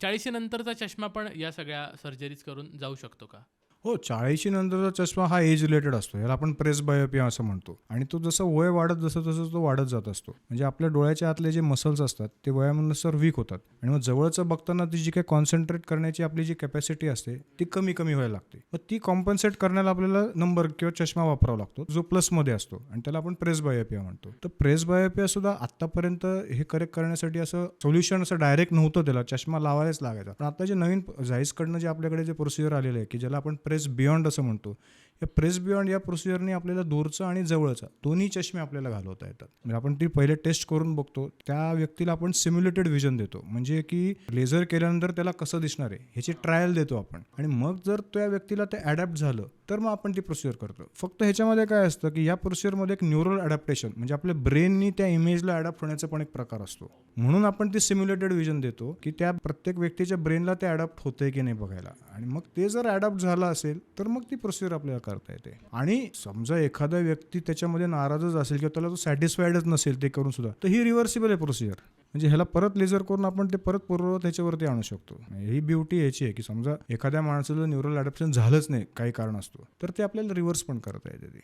40 नंतरचा चष्मा पण या सगळ्या सर्जरीज करून जाऊ शकतो का? हो, 40 नंतरचा चष्मा हा एज रिलेटेड असतो. याला आपण प्रेस बायोपिया असं म्हणतो आणि तो जसं वय वाढत जसं तो वाढत जात असतो. म्हणजे आपल्या डोळ्याच्या आतले जे मसल्स असतात ते वयानुसार वीक होतात आणि मग जवळचं बघताना ती जी काही कॉन्सन्ट्रेट करण्याची आपली जी कॅपॅसिटी असते ती कमी व्हायला लागते. मग ती कॉम्पन्सेट करण्याला आपल्याला नंबर किंवा चष्मा वापरावा लागतो जो प्लसमध्ये असतो आणि त्याला आपण प्रेस बायोपिया म्हणतो. तर प्रेस बायोपिया सुद्धा आत्तापर्यंत हे करेक्ट करण्यासाठी असं सोल्युशन असं डायरेक्ट नव्हतं, त्याला चष्मा लावायलाच लागायचा. पण आता जे नवीन झाईसकडनं जे आपल्याकडे जे प्रोसिजर आलेलं आहे की ज्याला आपण प्रेस बियॉन्ड असं म्हणतो, या प्रेस बियॉन्ड या प्रोसिजरने आपल्याला दूरचा आणि जवळचा दोन्ही चष्मे आपल्याला घालवता येतात. म्हणजे आपण ती पहिले टेस्ट करून बघतो, त्या व्यक्तीला आपण सिम्युलेटेड व्हिजन देतो, म्हणजे की लेझर केल्यानंतर त्याला कसं दिसणार आहे ह्याची ट्रायल देतो आपण आणि मग जर त्या व्यक्तीला ते अडॅप्ट झालं तर मग आपण ती प्रोसिजर करतो. फक्त ह्याच्यामध्ये काय असतं की या प्रोसिजरमध्ये एक न्यूरल अडॅप्टेशन म्हणजे आपल्या ब्रेननी त्या इमेजला अडॅप्ट होण्याचा पण एक प्रकार असतो. म्हणून आपण ते सिम्युलेटेड व्हिजन देतो की त्या प्रत्येक व्यक्तीच्या ब्रेनला ते अडॅप्ट होतंय की नाही बघायला आणि मग ते जर अडॅप्ट झालं असेल तर मग ती प्रोसिजर आपल्याला करता येते. आणि समजा एखादा व्यक्ती त्याच्यामध्ये नाराजच असेल किंवा त्याला तो सॅटिस्फाईडच नसेल ते करून सुद्धा, तर ही रिव्हर्सिबल आहे प्रोसिजर. म्हणजे ह्याला परत लेझर करून आपण ते परत पूर्ववत ह्याच्यावरती आणू शकतो. ही ब्युटी ह्याची आहे की समजा एखाद्या माणसाला न्यूरल अडॅप्टेशन झालंच नाही काही कारण असतो तर ते आपल्याला रिव्हर्स पण करता येते.